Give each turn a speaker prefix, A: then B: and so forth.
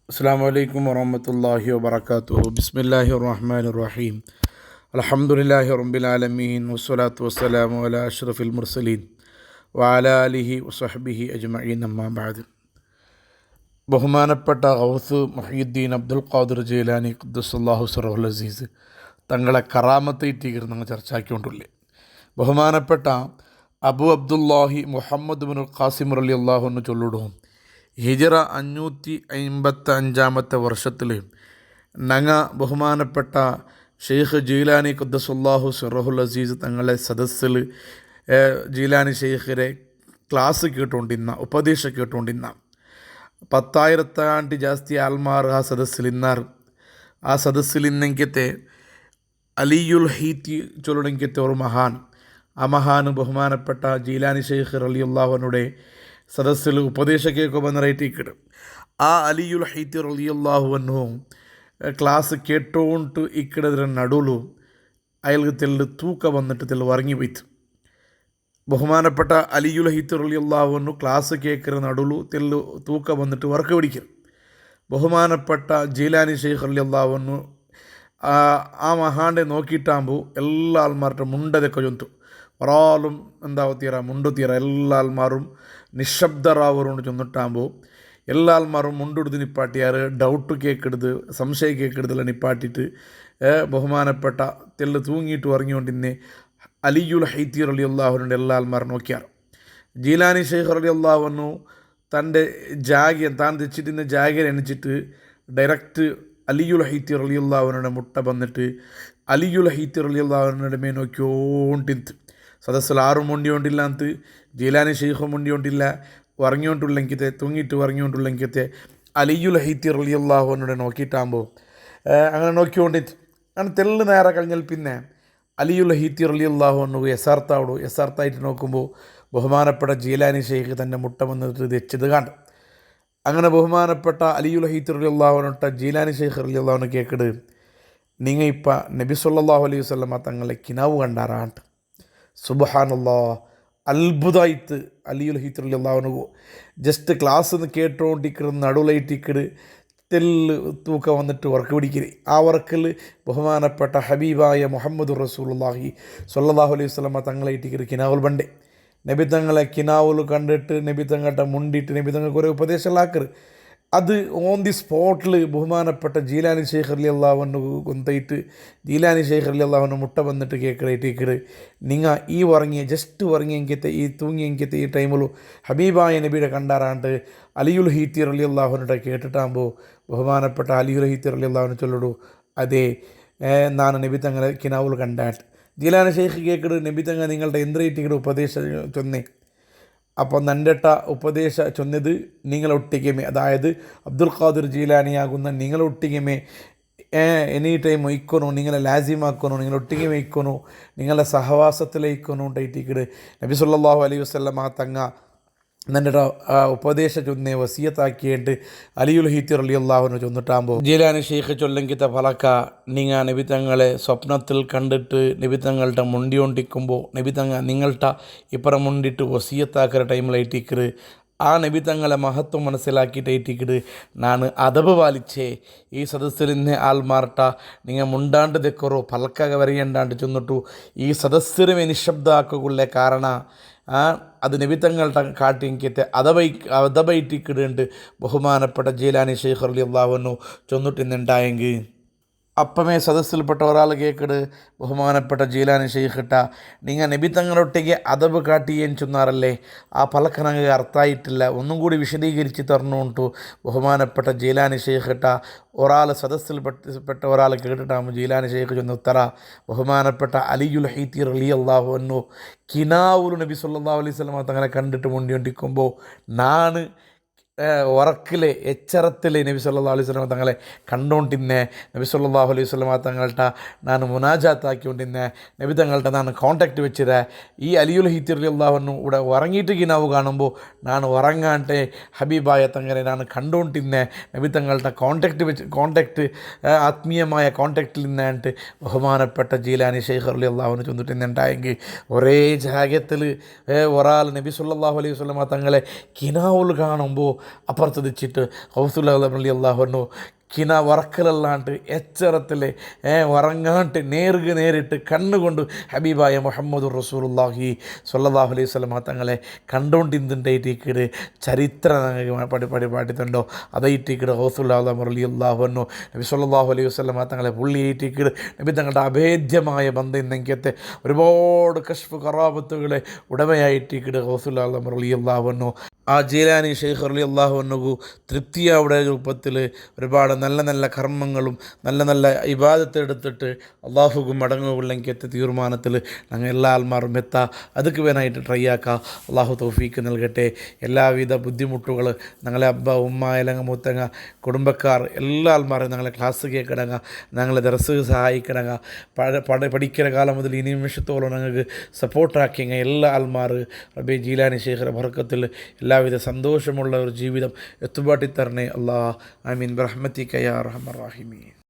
A: അസ്സാം വലൈക്കും വറഹ്മത്തുള്ളാഹി വബറകാതുഹു. ബിസ്മില്ലാഹിർ റഹ്മാനിർ റഹീം. അൽഹംദുലില്ലാഹി റബ്ബിൽ ആലമീൻ വസ്സലാത്തു വസ്സലാമു അലാ അഷ്റഫിൽ മുർസലീൻ വഅലാ ആലിഹി വസഹ്ബിഹി അജ്മഈൻ. അമ്മാ ബഅദ്. ബഹുമാനപ്പെട്ട ഗൗസ് മുഹ്യിദ്ദീൻ അബ്ദുൽ ഖാദിർ ജീലാനി ഖുദ്ദസല്ലാഹു സിറഹുൽ അസീസ് തങ്ങളെ കറാമത്തേറ്റിക്കർ നമ്മൾ ചർച്ചയാക്കിക്കൊണ്ടുള്ളേ. ബഹുമാനപ്പെട്ട അബു അബ്ദുല്ലാഹി മുഹമ്മദ് ബിനുൽ ഖാസിം റളിയല്ലാഹു അൻഹു ചൊല്ലിടും, ഹിജറ 555 വർഷത്തിൽ ഞങ്ങ ബഹുമാനപ്പെട്ട ഷെയ്ഖ് ജീലാനി ഖുദ്ദസുല്ലാഹു സിറഹുൽ അസീസ് തങ്ങളെ സദസ്സിൽ ജീലാനി ഷെയ്ഖിനെ ക്ലാസ് കേട്ടുകൊണ്ടിരുന്ന, ഉപദേശം കേട്ടുകൊണ്ടിരുന്ന 10,000 ಜಾಸ್ತಿ ಆಲ್ಮಾರ್ ಆ ಸದಸ್ಸಿಲಿನ್ನಾರು. ಆ ಸದಸ್ಸಿಲಿನ್ನಂಕೆತೆ ಅಲಿಯುಲ್ ಹೀತಿ ಚೊಲುಡಂಕೆತೆ ಅವರು ಮಹಾನ್. ಆ ಮಹಾನ್ ബഹുമാനപ്പെട്ട ജീലാനി ഷെയ്ഖ് റളിയല്ലാഹുവിനുടെ സദസ്സിൽ ഉപദേശം കേൾക്കുമെന്ന് റൈറ്റിക്കട്. ആ അലിയുൽ ഹൈത്തി റളിയല്ലാഹു ക്ലാസ് കേട്ടോണ്ട് ഇക്കടದ್ರ ನಡುಲು അയാൾക്ക് തെല്ല് തൂക്ക വന്നിട്ട് തെല്ല് ഉറങ്ങിപ്പോയിത്ത്. ബഹുമാനപ്പെട്ട അലിയുൽ ഹൈത്തി റളിയല്ലാഹു ക്ലാസ് കേൾക്കുന്ന നടുಲು തെല്ല് തൂക്ക വന്നിട്ട് ഉറക്ക പിടിക്കും. ബഹുമാനപ്പെട്ട ജീലാനി ഷെയ്ഖ് റളിയല്ലാഹു ആ മഹാൻ്റെ നോക്കിയിട്ടാകുമ്പോൾ എല്ലാ ആൾമാരുടെ മുണ്ടതൊക്കെ ചൊന്തു. ഒരാളും എന്താവത്തീറ മുണ്ടുത്തീറ എല്ലാ ആൾമാരും നിശബ്ദരാവറുകൊണ്ട് ചെന്നിട്ടാകുമ്പോൾ എല്ലാ ആൾമാരും മുണ്ടെടുത്ത് നിപ്പാട്ടിയാറ് ഡൗട്ട് കേൾക്കെടുത്ത് സംശയം കേൾക്കെടുത്തെല്ലാം നിപ്പാട്ടിയിട്ട് ബഹുമാനപ്പെട്ട തെല്ല് തൂങ്ങിയിട്ട് ഉറങ്ങിക്കൊണ്ടിന്നെ അലിയുൽ ഹൈത്തി റളിയല്ലാഹുവിൻ്റെ എല്ലാ ആൾമാരും നോക്കിയാറ്. ജീലാനി ഷെയ്ഖ് റളിയല്ലാഹു തൻ്റെ താൻ തെച്ചിട്ടിരുന്ന ജാഗര എണിച്ചിട്ട് ഡയറക്റ്റ് അലിയുൽ ഹൈത്തി റളിയല്ലാഹുവിനുടെ മുട്ട വന്നിട്ട് അലിയുൽ ഹൈത്തി റളിയല്ലാഹുവിനുടെ മേ നോക്കിയോണ്ടിന്ത്. സദസ്സിൽ ആറും മുണ്ടിയോണ്ടില്ല എന്ന് ജീലാനി ഷെയ്ഖും മുണ്ടിയോണ്ടില്ല. ഉറങ്ങിയോണ്ടുള്ളെങ്കിത്തെ തൂങ്ങിയിട്ട് ഉറങ്ങിയോണ്ടുള്ളെങ്കിത്തെ അലിയുൽ ഹൈത്തി റളിയല്ലാഹുവിനുടെ നോക്കിയിട്ടാകുമ്പോൾ അങ്ങനെ നോക്കിക്കൊണ്ടിട്ട് അങ്ങനെ തെല്ല് നേരെ കഴിഞ്ഞാൽ പിന്നെ അലിയുൽ ഹൈത്തി റളിയല്ലാഹു യസാർത്തായിട്ട് നോക്കുമ്പോൾ ബഹുമാനപ്പെട്ട ജീലാനി ഷെയ്ഖ് തൻ്റെ മുട്ട വന്നിട്ട് തെച്ചത് കണ്ടു. അങ്ങനെ ബഹുമാനപ്പെട്ട അലിയുൽ ഹൈത്തി റളിയല്ലാഹുവിനൊട്ട ജീലാനി ഷെയ്ഖ് റളിയല്ലാഹുവിനെ കേൾക്കട്, നിങ്ങൾ ഇപ്പം നബി സല്ലല്ലാഹു അലൈഹി വസല്ലമ തങ്ങളെ കിനാവ് കണ്ടാറാണ്ട്. സുബ്ഹാനല്ലാഹ്, അത്ഭുതമായിട്ട് അലിയുൽ ഹൈത്തി റളിയല്ലാഹു ജസ്റ്റ് ക്ലാസ് ഒന്ന് കേട്ടോണ്ടിക്കട് നടുവിലായിട്ടിക്കട് തെല്ല് തൂക്ക വന്നിട്ട് വർക്ക് പിടിക്കരുത്. ആ വർക്കിൽ ബഹുമാനപ്പെട്ട ഹബീബായ മുഹമ്മദ് റസൂലുള്ളാഹി സ്വല്ലല്ലാഹു അലൈഹി വസല്ലമ തങ്ങളായിട്ടിക്കട് കിനാവുൽ ബണ്ടേ. നബി തങ്ങളെ കിനാവുൽ കണ്ടിട്ട് നബി തങ്ങളുടെ മുണ്ടിയിട്ട് നബി തങ്ങൾക്ക് കുറേ ഉപദേശങ്ങളാക്കരുത്. അത് ഓൺ ദി സ്പോട്ടിൽ ബഹുമാനപ്പെട്ട ജീലാനി ഷെയ്ഖ് റളിയല്ലാഹു കൊന്തയിട്ട് ജീലാനി ഷെയ്ഖ് റളിയല്ലാഹു മുട്ട വന്നിട്ട് കേൾക്കടേറ്റിക്കട്, നിങ്ങൾ ഈ ജസ്റ്റ് ഉറങ്ങിയെങ്കിത്തെ ഈ തൂങ്ങിയെങ്കിത്തെ ഈ ടൈമിൽ ഹബീബായ നബിയുടെ കണ്ടാറാണ്ട് അലിയുൽ ഹൈത്തി റളിയല്ലാഹുവിനെ കേട്ടിട്ടാകുമ്പോൾ ബഹുമാനപ്പെട്ട അലിയുൽ ഹൈത്തി റളിയല്ലാഹു ചൊല്ലിടൂ, അതെ നാണ് നബി തങ്ങളെ കിനാവുൽ കണ്ടാട്ട്. ജീലാനി ഷെയ്ഖ് കേൾക്കട്, നബി തങ്ങൾ നിങ്ങളുടെ എന്തരയിട്ടിക്കട് ഉപദേശം ചൊന്നേ. അപ്പോൾ നൻ്റെട്ട ഉപദേശ ചൊന്നത് നിങ്ങളൊട്ടികമേ, അതായത് അബ്ദുൽ ഖാദിർ ജീലാനിയാകുന്ന നിങ്ങളൊട്ടികമേ എനി ടൈം ഇക്കണോ, നിങ്ങളെ ലാസിമാക്കണോ, നിങ്ങളൊട്ടികമേ ഇക്കണോ, നിങ്ങളുടെ സഹവാസത്തിലേക്കണോ ഉണ്ടായിട്ടിക്കട് നബി സല്ലല്ലാഹു അലൈഹി വസല്ലമ തങ്ങ നൻ്റെ ഉപദേശ ചൊന്നെ വസിയത്താക്കിയിട്ട് അലിയുൽ ഹൈത്തി റളിയല്ലാഹുവിനെ ചൊന്നിട്ടാകുമ്പോൾ ജീലാനി ഷെയ്ഖ് ചൊല്ലെങ്കിത്ത ഫലക്ക നിങ്ങൾ നബി തങ്ങളെ സ്വപ്നത്തിൽ കണ്ടിട്ട് നബി തങ്ങളുടെ മുണ്ടിയോണ്ടിക്കുമ്പോൾ നബി തങ്ങ നിങ്ങളുടെ ഇപ്പുറം മുണ്ടിട്ട് വസിയത്താക്കുന്ന ടൈമിലായിട്ടിക്കട് ആ നബി തങ്ങളെ മഹത്വം മനസ്സിലാക്കിയിട്ടായിട്ടിക്കട് ನಾನು അതബ് പാലിച്ചേ ഈ സദസ്സിൽ ഇന്ന് ആൾമാർട്ട നിങ്ങൾ മുണ്ടാണ്ട് തെക്കറോ പലക്ക വരയണ്ടാണ്ട് ചെന്നിട്ടു ഈ സദസ്സിനെ നിശബ്ദമാക്കുള്ള കാരണ അത് നബി തങ്ങളുടെ കാട്ടിങ്കത്തെ അതബൈറ്റിക്കിടുണ്ട് ബഹുമാനപ്പെട്ട ജീലാനി ഷെയ്ഖ് റളിയല്ലാഹു ചൊന്നിട്ടുന്നുണ്ടായെങ്കിൽ അപ്പമേ സദസ്സിൽപ്പെട്ട ഒരാൾ കേൾക്കട്, ബഹുമാനപ്പെട്ട ജീലാനി ഷെയ്ഖിട്ട നിങ്ങൾ നബി തങ്ങളൊട്ടേക്ക് അതബ് കാട്ടിയെന്ന് ചൊന്നാറല്ലേ, ആ പലക്കനങ്ങ് അർത്ഥമായിട്ടില്ല, ഒന്നും കൂടി വിശദീകരിച്ച് തരണോണ്ടു ബഹുമാനപ്പെട്ട ജീലാനി ഷെയ്ഖിട്ട ഒരാൾ സദസ്സിൽപ്പെട്ട ഒരാൾ കേട്ടിട്ടാകുമ്പോൾ ജീലാനി ഷെയ്ഖ് ചൊന്ന ഉത്തര ബഹുമാനപ്പെട്ട അലിയുൽ ഹൈത്തി റളിയല്ലാഹു കിനാവുൽ നബി സല്ലല്ലാഹു അലൈഹി വസല്ലമ തങ്ങളെ കണ്ടിട്ട് മുണ്ടിക്കൊണ്ടിരിക്കുമ്പോൾ നാണ് ഉറക്കിലെ എച്ചറത്തിലെ നബി സല്ലല്ലാഹു അലൈഹി വസല്ലമ തങ്ങളെ കണ്ടുകൊണ്ടിരുന്നേ. നബി സല്ലല്ലാഹു അലൈഹി വസല്ലമ തങ്ങളുടെ ഞാൻ മുനാജാത്താക്കിക്കൊണ്ടിരുന്നേ. നബി തങ്ങളുടെ ഞാൻ കോൺടാക്റ്റ് വെച്ചിരുക. ഈ അലിയുൽ ഹൈത്തി റളിയല്ലാഹു ഇവിടെ ഉറങ്ങിയിട്ട് കിനാവ് കാണുമ്പോൾ ഞാൻ ഉറങ്ങാണ്ടെ ഹബീബായ തങ്ങളെ ഞാൻ കണ്ടുകൊണ്ടിരുന്നേ. നബി തങ്ങളുടെ കോൺടാക്റ്റ് ആത്മീയമായ കോൺടാക്റ്റിൽ നിന്നായിട്ട് ബഹുമാനപ്പെട്ട ജീലാനി ഷെയ്ഖ് റളിയല്ലാഹു ചെന്നിട്ടുണ്ടായെങ്കിൽ ഒരേ ജാഗത്തിൽ ഒരാൾ നബി സല്ലല്ലാഹു അലൈഹി വസല്ലമ തങ്ങളെ കിനാവുൽ കാണുമ്പോൾ അപ്പുറത്ത് വെച്ചിട്ട് ഹൗസുല്ലാ റളിയല്ലാഹു കിന വറക്കലല്ലാണ്ട് എച്ചറത്തിൽ ഉറങ്ങാണ്ട് നേരിട്ട് കണ്ണുകൊണ്ട് ഹബീബായ മുഹമ്മദ് റസൂലുള്ളാഹി സ്വല്ലല്ലാഹു അലൈഹി വസല്ലം തങ്ങളെ കണ്ടുകൊണ്ടിരുന്നിട്ടേക്കീട് ചരിത്രം പാടിത്തുണ്ടോ അതേറ്റീക്കീട് ഹൗസുല്ലാ റളിയല്ലാഹു അൻഹു നബി സ്വല്ലല്ലാഹു അലൈഹി വസല്ലം തങ്ങളെ പുള്ളിയേറ്റീക്കീട് നബി തങ്ങളുടെ അഭേദ്യമായ ബന്ധം ഇന്നെങ്കത്തെ ഒരുപാട് കശ്ഫ് കറാബത്തുകളെ ഉടമയായിട്ടീക്കീട് ഹൗസുല്ലാ റളിയല്ലാഹു അൻഹു ആ ജീലാനി ഷെയ്ഖ് റളിയല്ലാഹു അൻഹു തൃപ്തിയാവുടെ രൂപത്തിൽ ഒരുപാട് നല്ല നല്ല കർമ്മങ്ങളും നല്ല നല്ല ഇബാദത്ത് എടുത്തിട്ട് അള്ളാഹുക്ക് മടങ്ങുള്ളെങ്കത്തെ തീരുമാനത്തിൽ ഞങ്ങൾ എല്ലാ ആൾമാരും അതുക്ക് വേനായിട്ട് ട്രൈ ആക്കുക. അള്ളാഹു തൗഫീക്ക് നൽകട്ടെ. എല്ലാവിധ ബുദ്ധിമുട്ടുകൾ ഞങ്ങളെ അബ്ബ ഉമ്മ ഇലങ്ങ മൂത്തങ്ങ കുടുംബക്കാർ എല്ലാ ആൾമാരും ഞങ്ങളെ ക്ലാസ് കേൾക്കിടങ്ങ ഞങ്ങളെ ദർസ് സഹായിക്കിടങ്ങ പഠിക്കുന്ന കാലം മുതൽ ഈ നിമിഷത്തോളം ഞങ്ങൾക്ക് സപ്പോർട്ടാക്കിയ എല്ലാ ആൾമാർ റബ്ബി ജീലാനി ഷെയ്ഖിൻ്റെ ബർക്കത്തിൽ എല്ലാവിധ സന്തോഷമുള്ള ഒരു ജീവിതം എത്തുപാട്ടി തരണേ അല്ലാഹ്. ആമീൻ ബിറഹ്മതിക യാ അർഹമർ റഹീമീൻ.